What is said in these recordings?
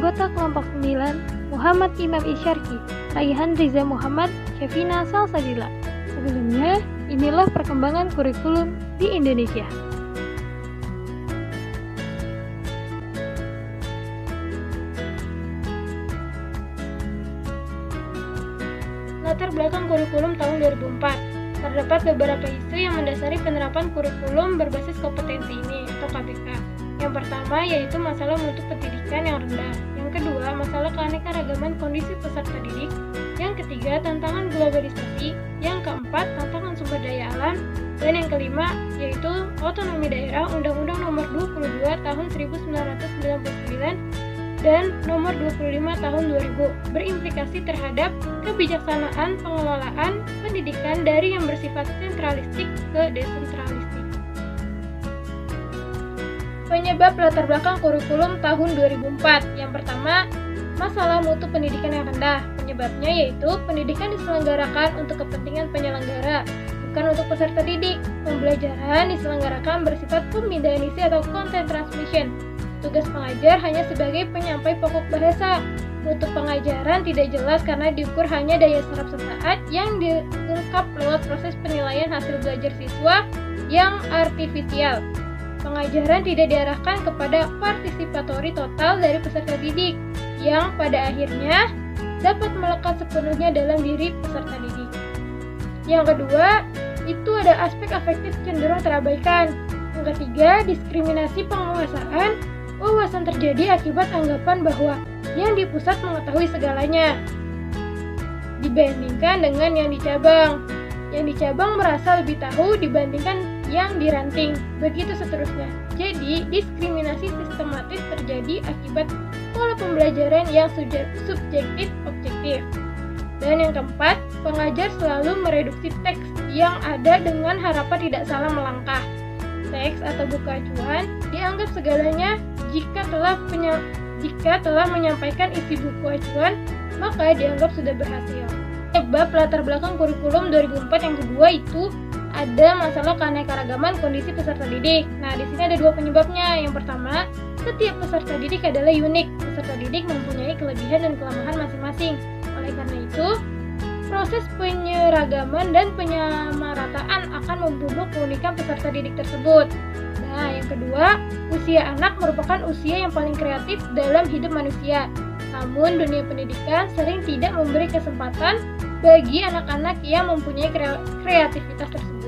anggota kelompok 9, Muhammad Imam Isyarki, Raihan Riza Muhammad, Syafina Salsabila. Sebelumnya, inilah perkembangan kurikulum di Indonesia. Latar belakang kurikulum tahun 2004. Terdapat beberapa isu yang mendasari penerapan kurikulum berbasis kompetensi ini atau KBK. Yang pertama yaitu masalah mutu pendidikan yang rendah. Yang kedua, masalah keanekaragaman kondisi peserta didik. Yang ketiga, tantangan globalisasi. Yang keempat, tantangan sumber daya alam. Dan yang kelima, yaitu otonomi daerah Undang-Undang Nomor 22 Tahun 1999 dan Nomor 25 Tahun 2000 berimplikasi terhadap kebijaksanaan pengelolaan pendidikan dari yang bersifat sentralistik ke desentralistik. Penyebab latar belakang kurikulum tahun 2004. Yang pertama, masalah mutu pendidikan yang rendah. Penyebabnya yaitu pendidikan diselenggarakan untuk kepentingan penyelenggara, bukan untuk peserta didik. Pembelajaran diselenggarakan bersifat pemindahan isi atau content transmission. Tugas pengajar hanya sebagai penyampai pokok bahasa. Mutu pengajaran tidak jelas karena diukur hanya daya serap sesaat yang diungkap lewat proses penilaian hasil belajar siswa yang artifisial. Pengajaran tidak diarahkan kepada partisipatori total dari peserta didik, yang pada akhirnya dapat melekat sepenuhnya dalam diri peserta didik. Yang kedua, itu ada aspek afektif cenderung terabaikan. Yang ketiga, diskriminasi penguasaan. Wawasan terjadi akibat anggapan bahwa yang di pusat mengetahui segalanya dibandingkan dengan yang di cabang. Yang di cabang merasa lebih tahu dibandingkan yang di ranting, begitu seterusnya. Jadi, diskriminasi sistematis terjadi akibat pola pembelajaran yang subjektif-objektif. Dan yang keempat, pengajar selalu mereduksi teks yang ada dengan harapan tidak salah melangkah. Teks atau buku acuan dianggap segalanya jika telah menyampaikan isi buku acuan, maka dianggap sudah berhasil. Sebab latar belakang kurikulum 2004 yang kedua itu ada masalah keanekaragaman kondisi peserta didik. Nah, di sini ada dua penyebabnya. Yang pertama, setiap peserta didik adalah unik. Peserta didik mempunyai kelebihan dan kelemahan masing-masing. Oleh karena itu, proses penyeragaman dan penyamarataan akan membunuh keunikan peserta didik tersebut. Nah, yang kedua, usia anak merupakan usia yang paling kreatif dalam hidup manusia. Namun, dunia pendidikan sering tidak memberi kesempatan bagi anak-anak yang mempunyai kreativitas tersebut.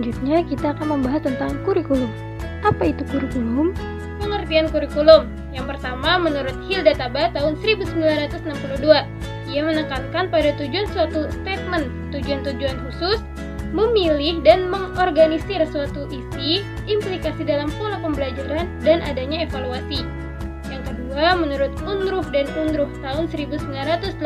Selanjutnya kita akan membahas tentang kurikulum. Apa itu kurikulum? Pengertian kurikulum. Yang pertama, menurut Hilda Taba tahun 1962, ia menekankan pada tujuan suatu statement, tujuan-tujuan khusus, memilih dan mengorganisir suatu isi, implikasi dalam pola pembelajaran, dan adanya evaluasi. Yang kedua, menurut Unruh dan Unruh tahun 1984,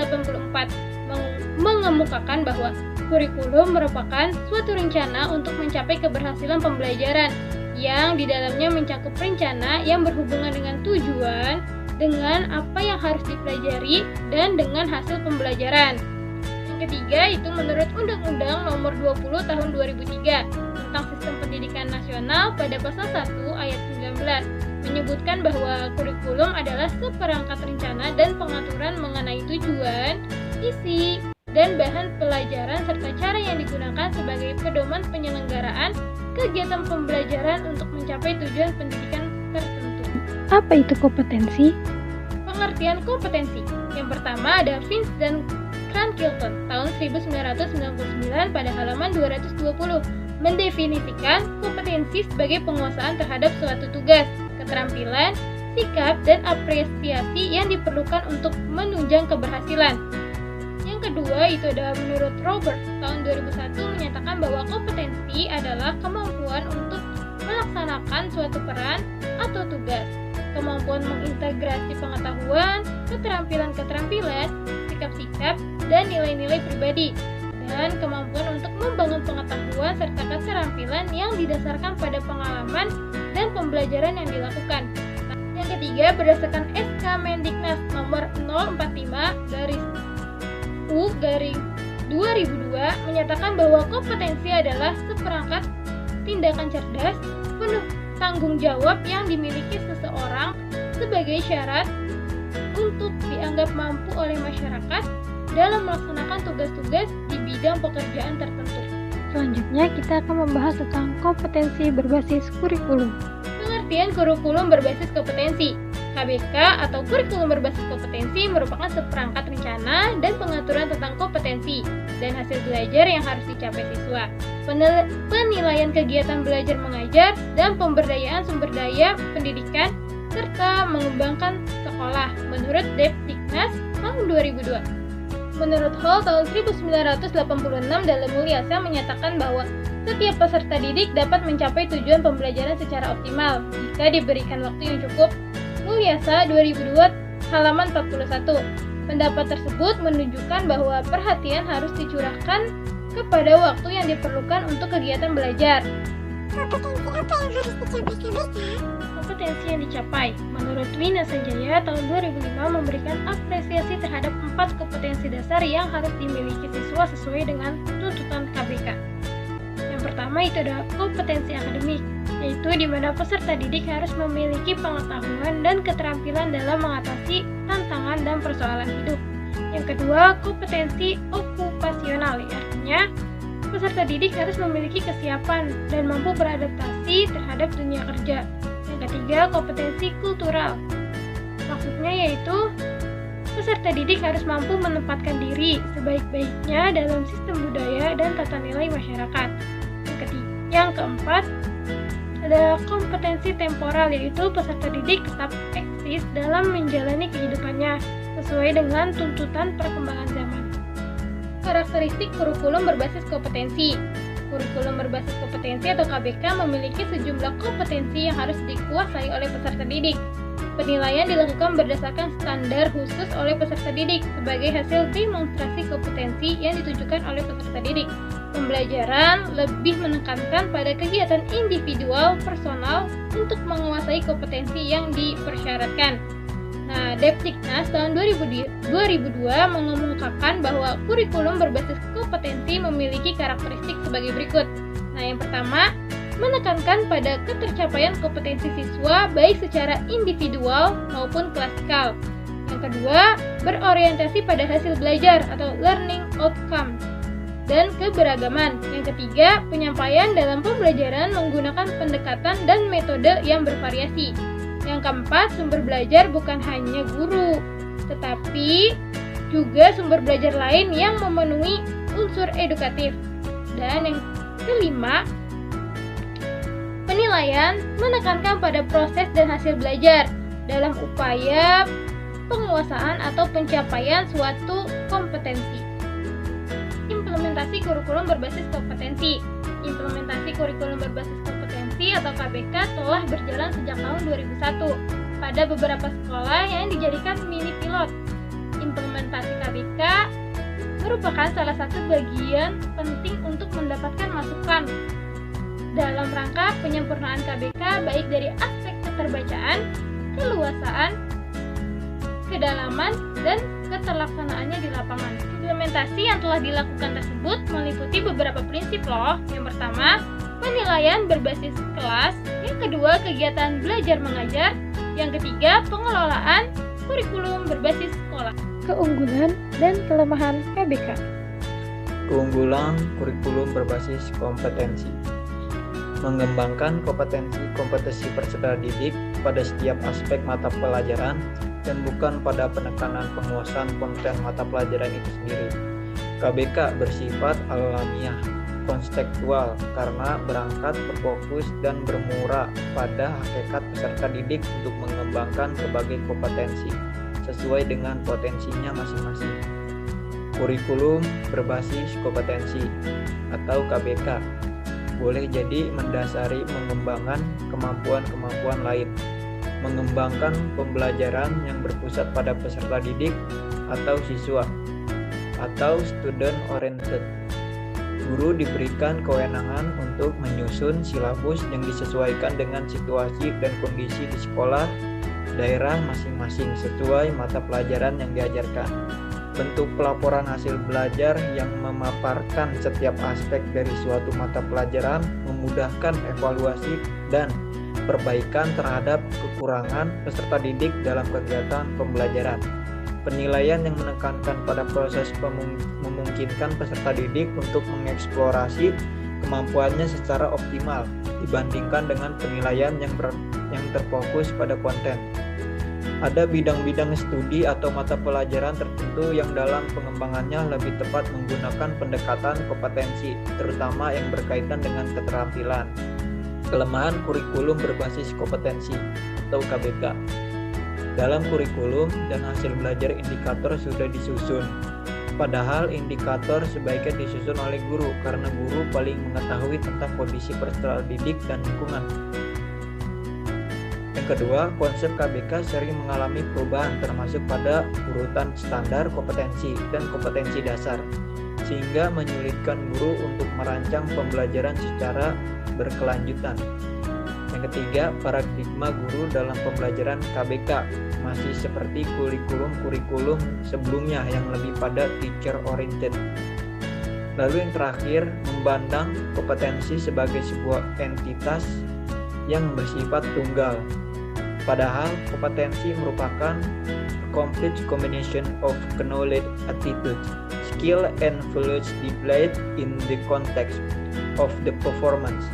mengemukakan bahwa kurikulum merupakan suatu rencana untuk mencapai keberhasilan pembelajaran yang di dalamnya mencakup rencana yang berhubungan dengan tujuan, dengan apa yang harus dipelajari, dan dengan hasil pembelajaran. Yang ketiga itu menurut Undang-Undang Nomor 20 Tahun 2003 tentang Sistem Pendidikan Nasional pada pasal 1 ayat 19 menyebutkan bahwa kurikulum adalah seperangkat rencana dan pengaturan mengenai tujuan, isi, dan bahan pelajaran serta cara yang digunakan sebagai pedoman penyelenggaraan kegiatan pembelajaran untuk mencapai tujuan pendidikan tertentu. Apa itu kompetensi? Pengertian kompetensi. Yang pertama ada Vince dan Crankilton tahun 1999 pada halaman 220 mendefinisikan kompetensi sebagai penguasaan terhadap suatu tugas, keterampilan, sikap, dan apresiasi yang diperlukan untuk menunjang keberhasilan. Yang kedua itu ada menurut Robert tahun 2001 menyatakan bahwa kompetensi adalah kemampuan untuk melaksanakan suatu peran atau tugas, kemampuan mengintegrasi pengetahuan, keterampilan-keterampilan, sikap-sikap, dan nilai-nilai pribadi, dan kemampuan untuk membangun pengetahuan serta keterampilan yang didasarkan pada pengalaman dan pembelajaran yang dilakukan. Yang ketiga, berdasarkan SK Mendiknas nomor 045/U/2002 menyatakan bahwa kompetensi adalah seperangkat tindakan cerdas, penuh tanggung jawab yang dimiliki seseorang sebagai syarat untuk dianggap mampu oleh masyarakat dalam melaksanakan tugas-tugas di bidang pekerjaan tertentu. Selanjutnya kita akan membahas tentang kompetensi berbasis kurikulum. Pengertian kurikulum berbasis kompetensi. KBK atau kurikulum berbasis kompetensi merupakan seperangkat rencana dan pengaturan tentang kompetensi dan hasil belajar yang harus dicapai siswa. Penilaian kegiatan belajar mengajar dan pemberdayaan sumber daya pendidikan serta mengembangkan sekolah menurut Depdiknas tahun 2002. Menurut Hall tahun 1986 dalam Mulyasa menyatakan bahwa setiap peserta didik dapat mencapai tujuan pembelajaran secara optimal jika diberikan waktu yang cukup. Mulyasa 2002 halaman 41. Pendapat tersebut menunjukkan bahwa perhatian harus dicurahkan kepada waktu yang diperlukan untuk kegiatan belajar. Kompetensi apa yang harus dicapai KBK? Kompetensi yang dicapai, menurut Wina Sanjaya tahun 2005 memberikan apresiasi terhadap 4 kompetensi dasar yang harus dimiliki siswa sesuai dengan tuntutan KBK. Yang pertama itu adalah kompetensi akademik, yaitu di mana peserta didik harus memiliki pengetahuan dan keterampilan dalam mengatasi tantangan dan persoalan hidup. Yang kedua, kompetensi okupasional, artinya peserta didik harus memiliki kesiapan dan mampu beradaptasi terhadap dunia kerja. Yang ketiga, kompetensi kultural. Maksudnya yaitu peserta didik harus mampu menempatkan diri sebaik-baiknya dalam sistem budaya dan tata nilai masyarakat. Yang keempat, ada kompetensi temporal, yaitu peserta didik tetap eksis dalam menjalani kehidupannya sesuai dengan tuntutan perkembangan zaman. Karakteristik kurikulum berbasis kompetensi. Kurikulum berbasis kompetensi atau KBK memiliki sejumlah kompetensi yang harus dikuasai oleh peserta didik. Penilaian dilakukan berdasarkan standar khusus oleh peserta didik sebagai hasil demonstrasi kompetensi yang ditujukan oleh peserta didik. Pembelajaran lebih menekankan pada kegiatan individual personal untuk menguasai kompetensi yang dipersyaratkan. Nah, Depdiknas tahun 2002 mengumumkan bahwa kurikulum berbasis kompetensi memiliki karakteristik sebagai berikut. Nah, yang pertama, menekankan pada ketercapaian kompetensi siswa baik secara individual maupun klasikal. Yang kedua, berorientasi pada hasil belajar atau learning outcome dan keberagaman. Yang ketiga, penyampaian dalam pembelajaran menggunakan pendekatan dan metode yang bervariasi. Yang keempat, sumber belajar bukan hanya guru, tetapi juga sumber belajar lain yang memenuhi unsur edukatif. Dan yang kelima, penilaian menekankan pada proses dan hasil belajar dalam upaya penguasaan atau pencapaian suatu kompetensi. Implementasi kurikulum berbasis kompetensi. Implementasi kurikulum berbasis kompetensi atau KBK telah berjalan sejak tahun 2001 pada beberapa sekolah yang dijadikan mini pilot. Implementasi KBK merupakan salah satu bagian penting untuk mendapatkan masukan dalam rangka penyempurnaan KBK baik dari aspek keterbacaan, keluasaan, kedalaman, dan keterlaksanaannya di lapangan. Implementasi yang telah dilakukan tersebut meliputi beberapa prinsip loh. Yang pertama, penilaian berbasis kelas. Yang kedua, kegiatan belajar mengajar. Yang ketiga, pengelolaan kurikulum berbasis sekolah. Keunggulan dan kelemahan KBK. Keunggulan kurikulum berbasis kompetensi. Mengembangkan kompetensi peserta didik pada setiap aspek mata pelajaran dan bukan pada penekanan penguasaan konten mata pelajaran itu sendiri. KBK bersifat alamiah, konstekstual karena berangkat, berfokus, dan bermuara pada hakikat peserta didik untuk mengembangkan berbagai kompetensi sesuai dengan potensinya masing-masing. Kurikulum berbasis kompetensi atau KBK boleh jadi mendasari pengembangan kemampuan-kemampuan lain, mengembangkan pembelajaran yang berpusat pada peserta didik atau siswa, atau student oriented. Guru diberikan kewenangan untuk menyusun silabus yang disesuaikan dengan situasi dan kondisi di sekolah daerah masing-masing sesuai mata pelajaran yang diajarkan. Bentuk pelaporan hasil belajar yang memaparkan setiap aspek dari suatu mata pelajaran memudahkan evaluasi dan perbaikan terhadap kekurangan peserta didik dalam kegiatan pembelajaran. Penilaian yang menekankan pada proses memungkinkan peserta didik untuk mengeksplorasi kemampuannya secara optimal dibandingkan dengan penilaian yang terfokus pada konten. Ada bidang-bidang studi atau mata pelajaran tertentu yang dalam pengembangannya lebih tepat menggunakan pendekatan kompetensi, terutama yang berkaitan dengan keterampilan. Kelemahan kurikulum berbasis kompetensi atau KBK. Dalam kurikulum dan hasil belajar indikator sudah disusun. Padahal indikator sebaiknya disusun oleh guru karena guru paling mengetahui tentang kondisi peserta didik dan lingkungan. Yang kedua, konsep KBK sering mengalami perubahan termasuk pada urutan standar kompetensi dan kompetensi dasar, sehingga menyulitkan guru untuk merancang pembelajaran secara berkelanjutan. Yang ketiga, paradigma guru dalam pembelajaran KBK masih seperti kurikulum sebelumnya yang lebih pada teacher oriented. Lalu yang terakhir, memandang kompetensi sebagai sebuah entitas yang bersifat tunggal. Padahal kompetensi merupakan a complete combination of knowledge, attitude, skill, and values displayed in the context of the performance.